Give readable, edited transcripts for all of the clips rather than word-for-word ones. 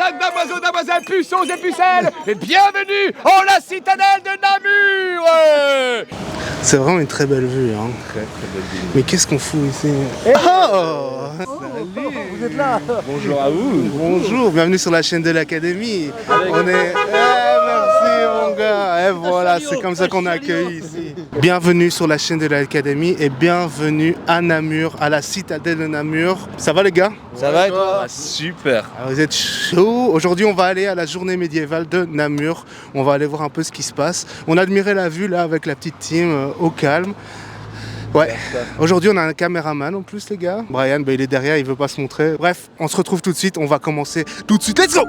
Jacques Damoiseau, Damoiselle, Puceaux et Pucelles, et bienvenue en la citadelle de Namur. C'est vraiment une très belle vue, hein. Très belle vue. Mais qu'est-ce qu'on fout ici? Salut. Vous êtes là. Bonjour à vous. Bonjour, bienvenue sur la chaîne de l'Académie. On est... merci mon gars. Et voilà, c'est comme ça qu'on est accueillis ici. Bienvenue sur la chaîne de l'Académie et bienvenue à Namur, à la citadelle de Namur. Ça va les gars? Ça va et toi? Super. Alors, vous êtes chaud. Aujourd'hui, on va aller à la journée médiévale de Namur. On va aller voir un peu ce qui se passe. On a admiré la vue là avec la petite team au calme. Ouais, aujourd'hui on a un caméraman en plus les gars. Brian, il est derrière, il veut pas se montrer. Bref, on se retrouve tout de suite, on va commencer tout de suite. Let's go!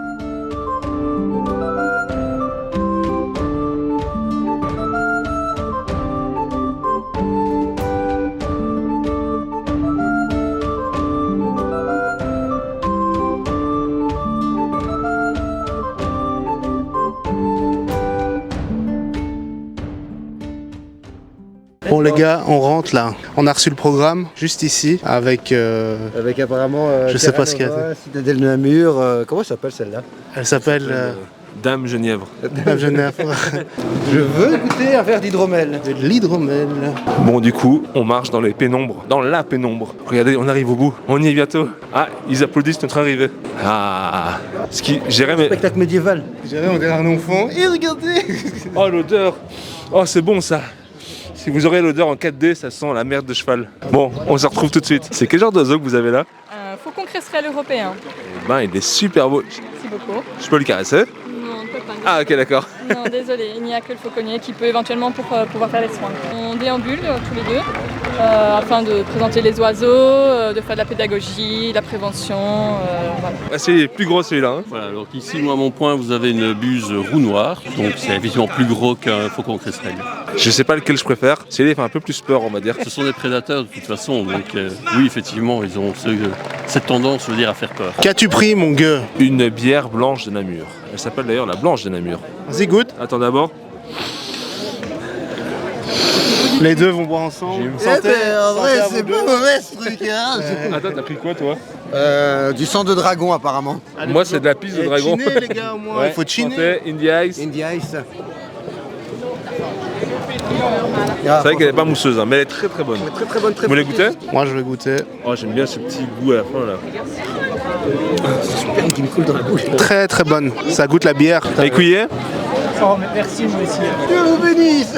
Bon les gars, on rentre là. On a reçu le programme juste ici avec... Avec apparemment... je sais pas ce qu'il y a. Citadelle de Namur, comment ça s'appelle celle-là? Elle s'appelle... Dame Genièvre. Dame Genève. Je veux goûter un verre d'hydromel. De l'hydromel. Bon du coup, on marche dans les pénombres, dans la pénombre. Regardez, on arrive au bout, on y est bientôt. Ah, ils applaudissent notre arrivée. Ah, ce qui... J'irais mais... Spectacle médiéval. J'irai, on dirait un enfant. Et regardez! Oh l'odeur. Oh c'est bon ça. Si vous aurez l'odeur en 4D, ça sent la merde de cheval. Bon, on se retrouve tout de suite. C'est quel genre d'oiseau que vous avez là? Faucon cresserelle européen. Eh ben, il est super beau. Merci beaucoup. Je peux le caresser? Non, on ne peut pas. Ah ok, d'accord. Non, désolé, il n'y a que le fauconnier qui peut éventuellement pour pouvoir faire les soins. On déambule tous les deux afin de présenter les oiseaux, de faire de la pédagogie, de la prévention. Voilà. Ah, c'est plus gros celui-là. Hein. Voilà, donc ici, moi à mon point, vous avez une buse roux noire, donc c'est effectivement plus gros qu'un faucon cresserelle. Je sais pas lequel je préfère. Celui-là il fait un peu plus peur, on va dire. Ce sont des prédateurs de toute façon, donc oui, effectivement, ils ont cette tendance, je veux dire, à faire peur. Qu'as-tu pris mon gars? Une bière blanche de Namur. Elle s'appelle d'ailleurs la blanche de Namur. Vas-y, goûte. Attends d'abord. Les deux vont boire ensemble. Santé, en vrai, c'est pas mauvais ce truc, hein. Attends, t'as pris quoi toi? Du sang de dragon apparemment. Moi c'est de la pisse de dragon. Chiner les gars au moins, Ouais, il faut chiner. santé, Indie Ice. Indie Ice. C'est vrai qu'elle est pas mousseuse, hein, mais elle est très très bonne. Très bonne, très Vous voulez goûter? Moi je vais goûter. Oh j'aime bien ce petit goût à la fin là. C'est super qui me coule dans la bouche. Très très bonne. Ça goûte la bière. Les cuillères? Dieu vous bénisse.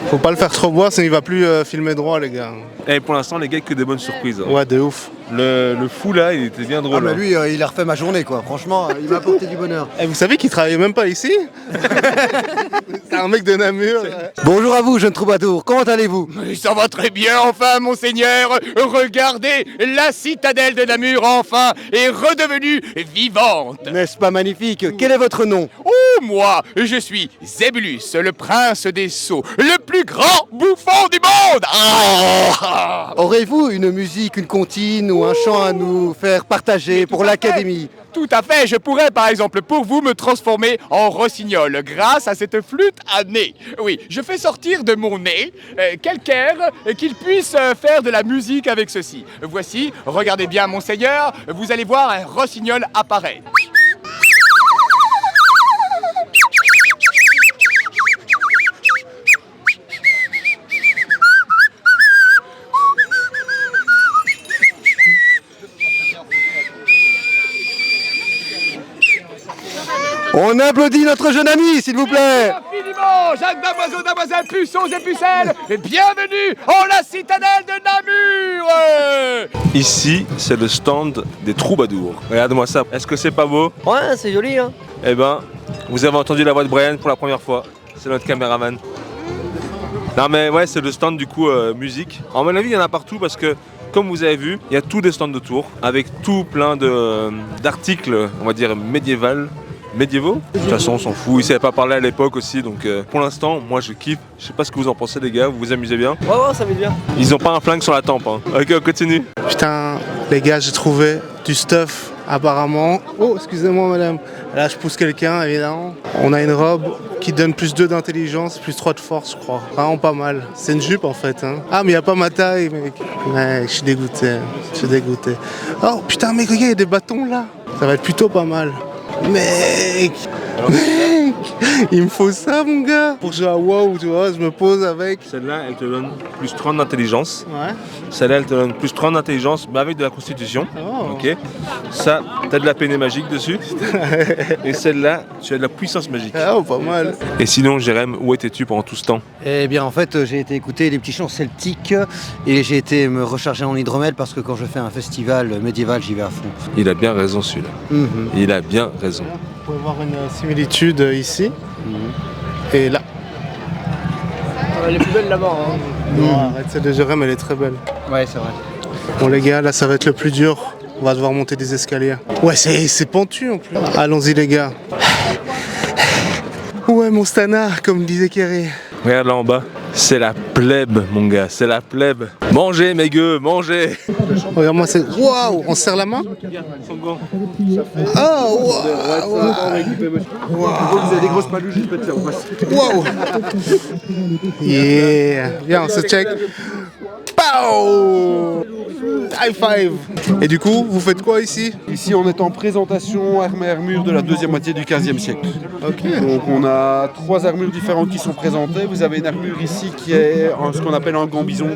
Faut pas le faire trop boire sinon il va plus filmer droit les gars. Et pour l'instant les gars que des bonnes surprises. Hein. Ouais de ouf. Le fou là il était bien Ah drôle. bah hein. lui, il a refait ma journée quoi. Franchement, il m'a apporté du bonheur. Et vous savez qu'il travaille même pas ici? C'est un mec de Namur. Bonjour à vous, jeune troubadour. Comment allez-vous? Ça va très bien, enfin, monseigneur. Regardez, la citadelle de Namur, enfin, est redevenue vivante. N'est-ce pas magnifique? Quel est votre nom? Oh, moi, je suis Zébulus, le prince des sots, le plus grand bouffon du monde. Ah. Aurez-vous une musique, une comptine ou un chant à nous faire partager pour l'Académie? Tout à fait, je pourrais par exemple pour vous me transformer en rossignol grâce à cette flûte à nez. Oui, je fais sortir de mon nez quelqu'un qu'il puisse faire de la musique avec ceci. Voici, regardez bien monseigneur, vous allez voir un rossignol apparaître. On applaudit notre jeune ami, s'il vous plaît. Infiniment, Jacques Damoiseau, Damoiselle, Puceaux et Pucelles, et bienvenue en la citadelle de Namur. Ici c'est le stand des troubadours. Regarde-moi ça. Est-ce que c'est pas beau? Ouais, c'est joli, hein. Eh ben, vous avez entendu la voix de Brian pour la première fois. C'est notre caméraman. Non mais ouais, c'est le stand du coup musique. En mon avis, il y en a partout parce que comme vous avez vu, il y a tous des stands de tours avec tout plein d'articles, on va dire médiévaux. De toute façon, on s'en fout. Ils savaient pas parler à l'époque aussi, donc pour l'instant, moi je kiffe. Je sais pas ce que vous en pensez les gars, vous vous amusez bien? Ouais, ça va bien. Ils ont pas un flingue sur la tempe. Hein. Ok, on continue. Putain les gars j'ai trouvé du stuff apparemment. Oh excusez-moi madame. Là je pousse quelqu'un évidemment. On a une robe qui donne plus 2 d'intelligence, plus 3 de force je crois. Vraiment pas mal. C'est une jupe en fait hein. Ah mais y a pas ma taille mec. Ouais je suis dégoûté. Oh putain mec regarde il y a des bâtons là. Ça va être plutôt pas mal. Mec, il me faut ça, mon gars. Pour jouer à WoW, tu vois, je me pose avec. Celle-là, elle te donne plus 30 d'intelligence. Ouais. Celle-là, elle te donne plus 30 d'intelligence, mais avec de la constitution. Oh. Ok. Ça, t'as de la peinée magique dessus. Et celle-là, tu as de la puissance magique. Ah, pas mal. Et sinon, Jérém, où étais-tu pendant tout ce temps? Eh bien, en fait, j'ai été écouter les petits chants celtiques et j'ai été me recharger en hydromel parce que quand je fais un festival médiéval, j'y vais à fond. Il a bien raison, celui-là. Il a bien raison. Vous pouvez voir une similitude ici et là. Elle est plus belle là-bas. Hein. Non, arrête, celle de Jérém, elle est très belle. Ouais, c'est vrai. Bon, les gars, là, ça va être le plus dur. On va devoir monter des escaliers. Ouais, c'est pentu en plus. Allons-y, les gars. Ouais, mon Stana, comme disait Kerry. Regarde là en bas. C'est la plèbe, mon gars, c'est la plèbe. Mangez, mes gueux, mangez. Regarde-moi, c'est. Waouh, on serre la main. Ah, waouh. Vous avez des grosses paluches, je peux te faire passer. Waouh. Yeah. Viens, on se check. Pow. High five. Et du coup, vous faites quoi ici? Ici, on est en présentation armes et armures de la deuxième moitié du 15e siècle. Ok. Donc, on a 3 armures différentes qui sont présentées. Vous avez une armure ici qui est ce qu'on appelle un gambison,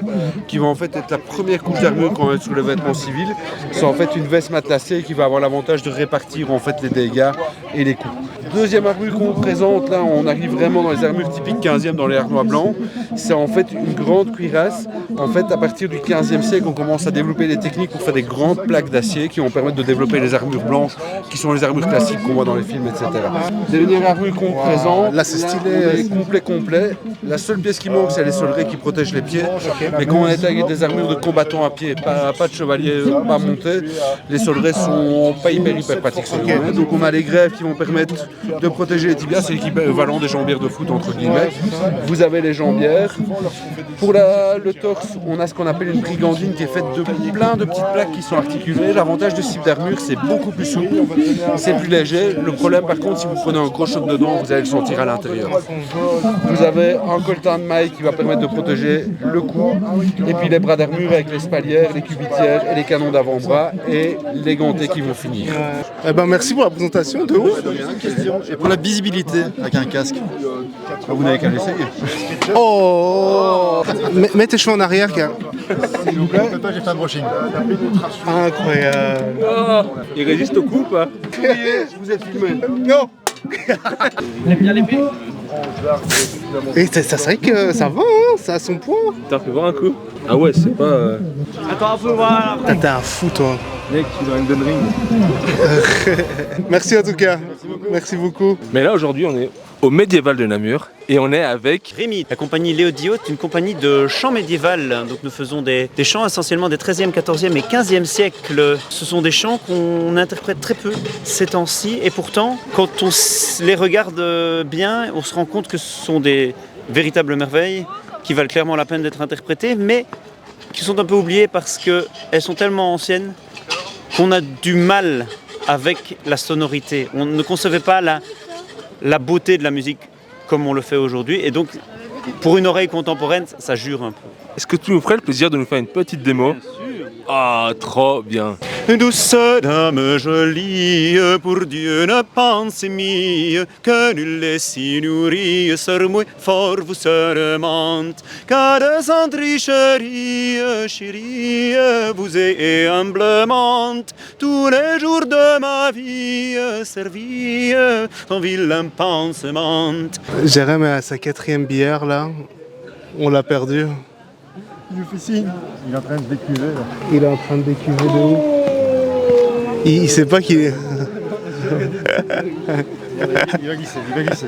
qui va en fait être la première couche d'armure qu'on va mettre sur les vêtements civils. C'est en fait une veste matelassée qui va avoir l'avantage de répartir en fait les dégâts et les coups. Deuxième armure qu'on présente, là, on arrive vraiment dans les armures typiques 15e, dans les harnois blancs. C'est en fait une grande cuirasse. En fait, à partir du 15e siècle, on commence à développer des techniques pour faire des grandes plaques d'acier qui vont permettre de développer les armures blanches, qui sont les armures classiques qu'on voit dans les films, etc. Dernière armure qu'on présente, Là, c'est stylé. complet. La seule pièce qui manque, c'est les solerets qui protègent les pieds. Mais quand on est avec des armures de combattants à pied, pas de chevalier, pas monté, les solerets sont pas hyper pratiques. Donc on a les grèves qui vont permettre de protéger les tibias, c'est l'équivalent des jambières de foot entre guillemets. Vous avez les jambières. Pour le torse, on a ce qu'on appelle une brigandine qui est faite de plein de petites plaques qui sont articulées. L'avantage de ce type d'armure, c'est beaucoup plus souple, c'est plus léger. Le problème par contre, si vous prenez un gros choc dedans, vous allez le sentir à l'intérieur. Vous avez un coltan de maille qui va permettre de protéger le cou, et puis les bras d'armure avec les spalières, les cubitières et les canons d'avant-bras et les gantés qui vont finir. Eh ben, merci pour la présentation, de ouf. Et pour la visibilité avec un casque, vous n'avez qu'à l'essayer. Oh. Mets tes cheveux en arrière, car. S'il vous plaît, j'ai fait un brushing. Incroyable. Il résiste au coup ou pas? Vous êtes filmé. Non. Et ça serait que ça va, hein, ça a son poids. T'as fait voir un coup? Ah ouais, c'est pas... Attends un peu, voilà. T'es un fou, toi. Mec, tu dois une bonne ring. Merci en tout cas. Merci beaucoup. Mais là, aujourd'hui, on est au médiéval de Namur et on est avec... Rémi, la compagnie Léodio est une compagnie de chant médiéval. Donc nous faisons des chants essentiellement des 13e, 14e et 15e siècles. Ce sont des chants qu'on interprète très peu ces temps-ci. Et pourtant, quand on les regarde bien, on se rend compte que ce sont des véritables merveilles qui valent clairement la peine d'être interprétées, mais qui sont un peu oubliées parce qu'elles sont tellement anciennes qu'on a du mal avec la sonorité. On ne concevait pas la beauté de la musique comme on le fait aujourd'hui. Et donc, pour une oreille contemporaine, ça jure un peu. Est-ce que tu nous ferais le plaisir de nous faire une petite démo? Ah, trop bien. Douce dame jolie, pour Dieu ne pensez mieux que nul les si nourrit, sœur moi fort vous sermente, qu'à de sans tricherie, chérie, vous ai humblement, tous les jours de ma vie, servi en vilain pansement. Jérém est à sa 4e bière là. On l'a perdu. Il nous fait signe. Il est en train de décuver là. Il est en train de décuver de ouf. Il sait pas qu'il est. Il va glisser, il va glisser.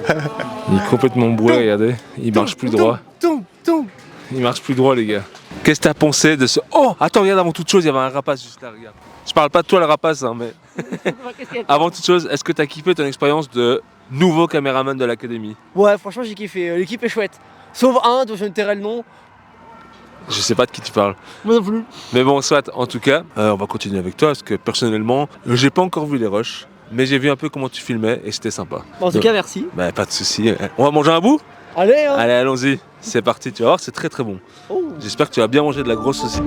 Il est complètement bourré, regardez. Il marche plus droit. Tombe. Il marche plus droit, les gars. Qu'est-ce que t'as pensé de ce... Oh, attends, regarde, avant toute chose, il y avait un rapace juste là, regarde. Je parle pas de toi, le rapace, hein, mais... Avant toute chose, est-ce que t'as kiffé ton expérience de nouveau caméraman de l'académie? Ouais, franchement, j'ai kiffé. L'équipe est chouette. Sauf un dont je ne tairai le nom. Je sais pas de qui tu parles. Moi non plus. Mais bon, soit, en tout cas, on va continuer avec toi, parce que personnellement, j'ai pas encore vu les rushs, mais j'ai vu un peu comment tu filmais, et c'était sympa. Bon, en tout cas, merci. Bah, pas de soucis. On va manger un bout? Allez, hein. Allez, allons-y. C'est parti, tu vas voir, c'est très très bon. Oh. J'espère que tu vas bien manger de la grosse aussi.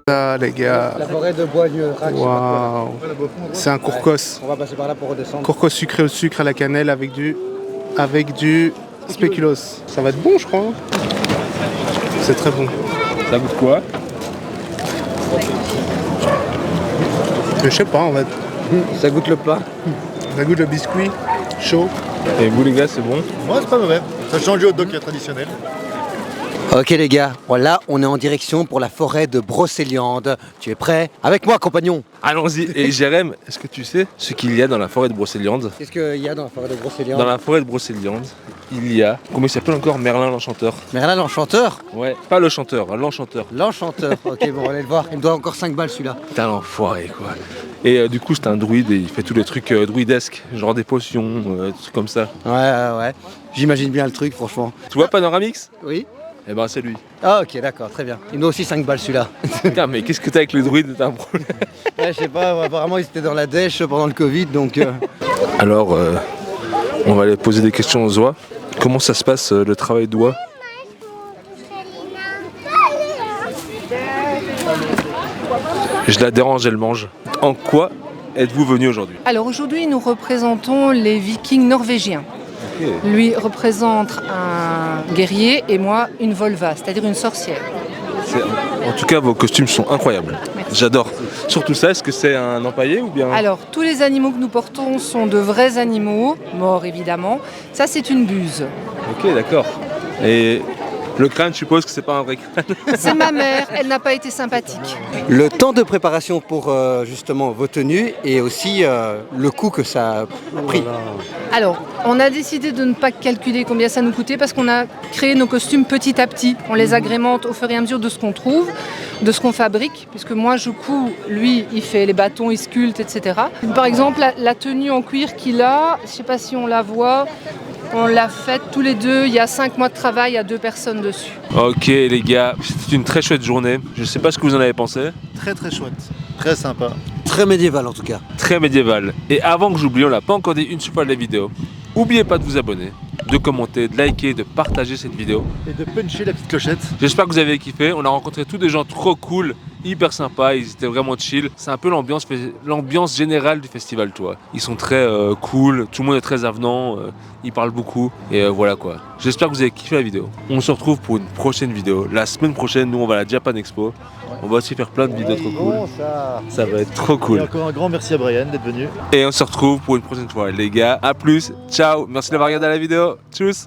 Ah les gars. La forêt de Boigneux. Waouh. C'est un courcos. On va passer par là pour redescendre. Courcos sucré au sucre à la cannelle avec du spéculoos. Ça va être bon, je crois. C'est très bon. Ça goûte quoi? Je sais pas, en fait. Ça goûte le pain. Ça goûte le biscuit chaud. Et vous les gars, c'est bon? Ouais, c'est pas mauvais. Ça change du hot dog traditionnel. Ok les gars, voilà, on est en direction pour la forêt de Brocéliande. Tu es prêt? Avec moi, compagnon. Allons-y. Et Jérém, est-ce que tu sais ce qu'il y a dans la forêt de Brocéliande? Qu'est-ce qu'il y a dans la forêt de Brocéliande? Dans la forêt de Brocéliande, il y a, comment il s'appelle encore? Merlin l'enchanteur. Merlin l'enchanteur? Ouais, pas le chanteur, l'enchanteur. L'enchanteur, ok, bon, on va aller le voir. Il me doit encore 5 balles celui-là. Putain, l'enfoiré quoi. Et du coup, c'est un druide et il fait tous les trucs druidesques, genre des potions, des trucs comme ça. Ouais. J'imagine bien le truc, franchement. Tu vois Panoramix? Oui. Eh ben, c'est lui. Ah, ok, d'accord, très bien. Il me doit aussi 5 balles celui-là. Putain, mais qu'est-ce que t'as avec les druides? T'as un problème? Ouais, je sais pas, apparemment ils étaient dans la dèche pendant le Covid, donc... Alors, on va aller poser des questions aux oies. Comment ça se passe le travail d'oie? Je la dérange, elle mange. En quoi êtes-vous venu aujourd'hui? Alors aujourd'hui, nous représentons les Vikings norvégiens. Okay. Lui représente un guerrier et moi une volva, c'est-à-dire une sorcière. En tout cas, vos costumes sont incroyables. J'adore. Surtout ça, est-ce que c'est un empaillé ou bien... Alors, tous les animaux que nous portons sont de vrais animaux, morts évidemment. Ça, c'est une buse. Ok, d'accord. Et le crâne, je suppose que c'est pas un vrai crâne. C'est ma mère, elle n'a pas été sympathique. Le temps de préparation pour justement vos tenues et aussi le coût que ça a pris. Alors, on a décidé de ne pas calculer combien ça nous coûtait parce qu'on a créé nos costumes petit à petit. On les agrémente au fur et à mesure de ce qu'on trouve, de ce qu'on fabrique, puisque moi je couds, lui il fait les bâtons, il sculpte, etc. Par exemple, la tenue en cuir qu'il a, je ne sais pas si on la voit, on l'a faite tous les deux, il y a 5 mois de travail à 2 personnes dessus. Ok les gars, c'était une très chouette journée. Je sais pas ce que vous en avez pensé. Très très chouette. Très sympa. Très médiéval en tout cas. Très médiéval. Et avant que j'oublie, on l'a pas encore dit une seule fois de la vidéo. N'oubliez pas de vous abonner, de commenter, de liker, de partager cette vidéo. Et de puncher la petite clochette. J'espère que vous avez kiffé. On a rencontré tous des gens trop cool, hyper sympas. Ils étaient vraiment chill. C'est un peu l'ambiance générale du festival, toi. Ils sont très cool. Tout le monde est très avenant. Ils parlent beaucoup. Et voilà quoi. J'espère que vous avez kiffé la vidéo. On se retrouve pour une prochaine vidéo. La semaine prochaine, nous on va à la Japan Expo. On va aussi faire plein de vidéos trop cool. Ça va être trop cool. Et encore un grand merci à Brian d'être venu. Et on se retrouve pour une prochaine fois. Les gars, à plus. Ciao. Merci d'avoir regardé la vidéo. Tchuss.